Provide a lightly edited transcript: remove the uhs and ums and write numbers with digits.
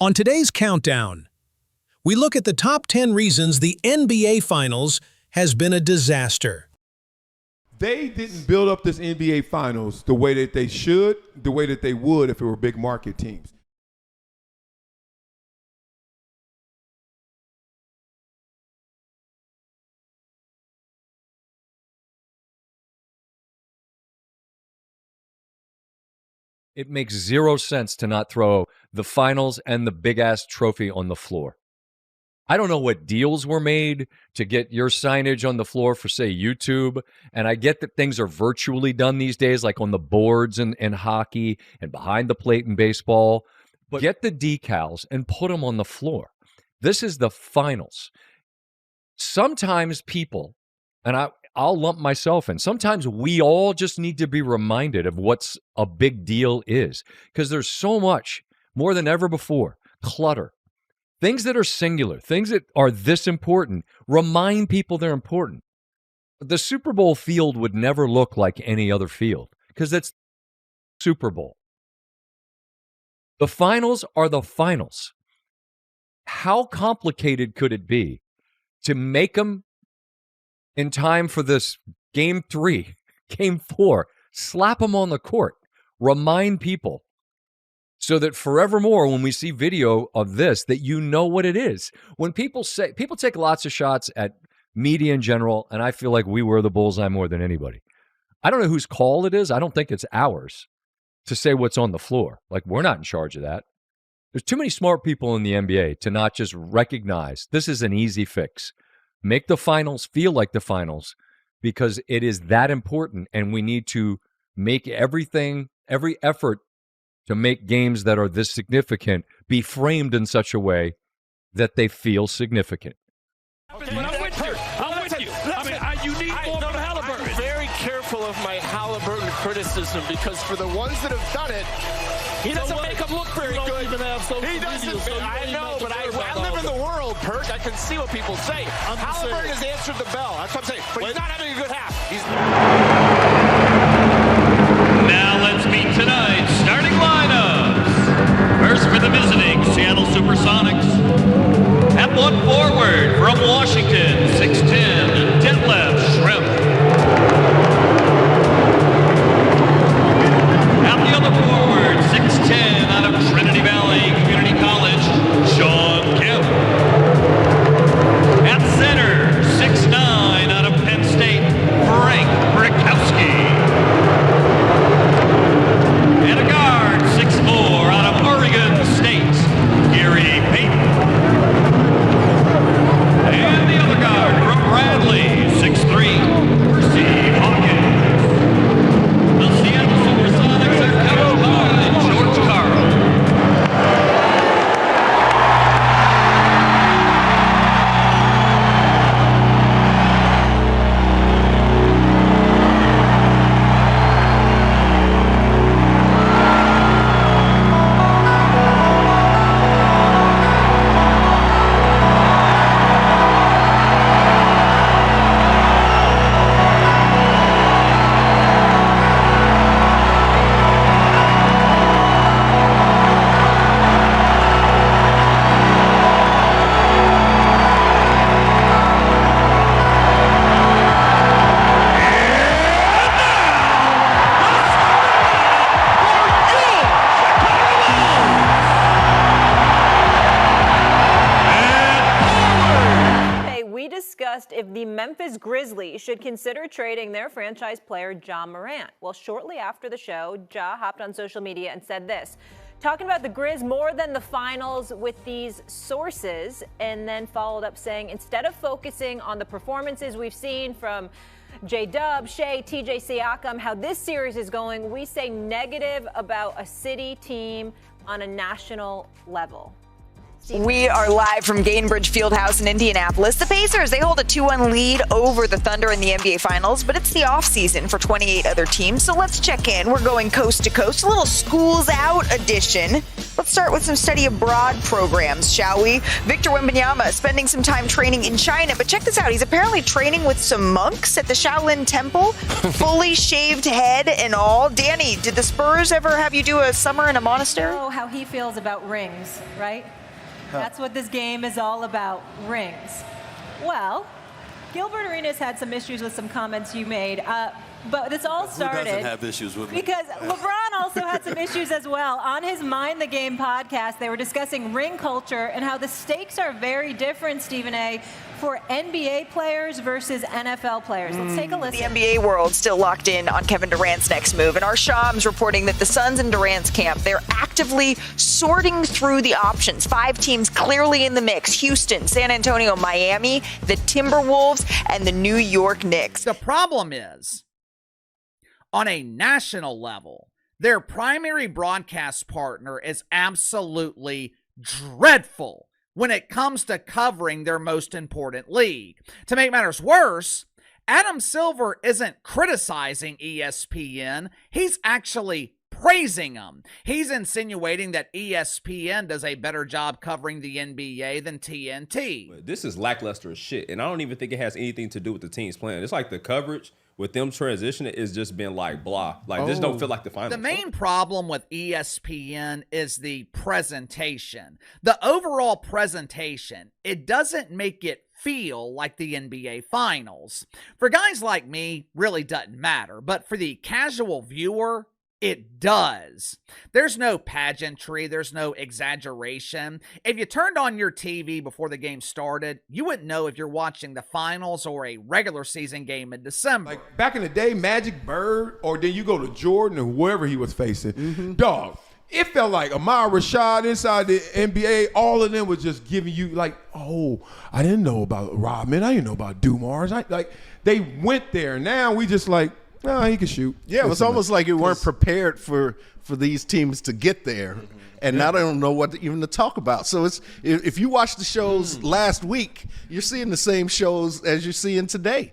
On today's countdown, we look at the top 10 reasons the NBA Finals has been a disaster. They didn't build up this NBA Finals the way that they should, the way that they would if it were big market teams. It makes zero sense to not throw the finals and the big-ass trophy on the floor. I don't know what deals were made to get your signage on the floor for, say, YouTube. And I get that things are virtually done these days, like on the boards in hockey and behind the plate in baseball. But get the decals and put them on the floor. This is the finals. Sometimes people, and I'll lump myself in, sometimes we all just need to be reminded of what's a big deal is. Because there's so much, more than ever before, clutter. Things that are singular, things that are this important, remind people they're important. The Super Bowl field would never look like any other field because it's Super Bowl. The finals are the finals. How complicated could it be to make them in time for this game 3, game 4, slap them on the court, remind people, so that forevermore, when we see video of this, that you know what it is. When people take lots of shots at media in general, and I feel like we were the bullseye more than anybody. I don't know whose call it is. I don't think it's ours to say what's on the floor. Like, we're not in charge of that. There's too many smart people in the NBA to not just recognize this is an easy fix. Make the finals feel like the finals because it is that important, and we need to make every effort to make games that are this significant be framed in such a way that they feel significant. Okay, I'm with you. You need more from Halliburton. I'm very careful of my Halliburton criticism because for the ones that have done it, he doesn't make them look very good. He doesn't. I know, but I live in the world, Perk. I can see what people say. Halliburton has answered the bell. That's what I'm saying. But he's not having a good half. Now let's meet tonight's starting lineups. First for the visiting Seattle Supersonics. At one forward from Washington, 6'10", Detlef Schrempf. At the other forward, 6'10", out of Trinity Valley Community College, Shawn Kemp. At center, 6'9", out of Penn State, Frank Brickowski. And a guard, 6'4", out of Oregon State, Gary Payton. And the other guard from Bradley, 6'3", Percy Hawkins. The Seattle Supersonics are coached by George Karl. If the Memphis Grizzlies should consider trading their franchise player Ja Morant. Well, shortly after the show, Ja hopped on social media and said this, talking about the Grizz more than the finals with these sources, and then followed up saying, instead of focusing on the performances we've seen from J-Dub, Shea, TJ Siakam, how this series is going, we say negative about a city team on a national level. We are live from Gainbridge Fieldhouse in Indianapolis. The Pacers, they hold a 2-1 lead over the Thunder in the NBA Finals, but it's the offseason for 28 other teams, so let's check in. We're going coast to coast, a little schools out edition. Let's start with some study abroad programs, shall we? Victor Wembanyama spending some time training in China, but check this out. He's apparently training with some monks at the Shaolin Temple, fully shaved head and all. Danny, did the Spurs ever have you do a summer in a monastery? Oh, how he feels about rings, right? That's what this game is all about, rings. Well, Gilbert Arenas had some issues with some comments you made, but this all started. Who doesn't have issues with me? Because LeBron also had some issues as well. On his Mind the Game podcast, they were discussing ring culture and how the stakes are very different, Stephen A., for NBA players versus NFL players. Let's take a listen. The NBA world still locked in on Kevin Durant's next move, and our Shams reporting that the Suns and Durant's camp, they're actively sorting through the options. 5 teams clearly in the mix: Houston, San Antonio, Miami, the Timberwolves, and the New York Knicks. The problem is, on a national level, their primary broadcast partner is absolutely dreadful when it comes to covering their most important league. To make matters worse, Adam Silver isn't criticizing ESPN. He's actually praising them. He's insinuating that ESPN does a better job covering the NBA than TNT. This is lackluster as shit, and I don't even think it has anything to do with the teams playing. It's like the coverage with them transitioning is just been like blah. Like this don't feel like the finals. The main problem with ESPN is the presentation. The overall presentation, it doesn't make it feel like the NBA Finals. For guys like me, really doesn't matter, but for the casual viewer, it does. There's no pageantry. There's no exaggeration. If you turned on your TV before the game started, you wouldn't know if you're watching the finals or a regular season game in December. Like back in the day, Magic, Bird, or then you go to Jordan or whoever he was facing. Dog, it felt like Amar Rashad inside the NBA, all of them was just giving you like, oh, I didn't know about Rodman. I didn't know about Dumars. Like they went there. Now we just like, no, he can shoot. Yeah, it was almost like you weren't prepared for these teams to get there, and now they don't know what even to talk about. So if you watch the shows last week, you're seeing the same shows as you're seeing today.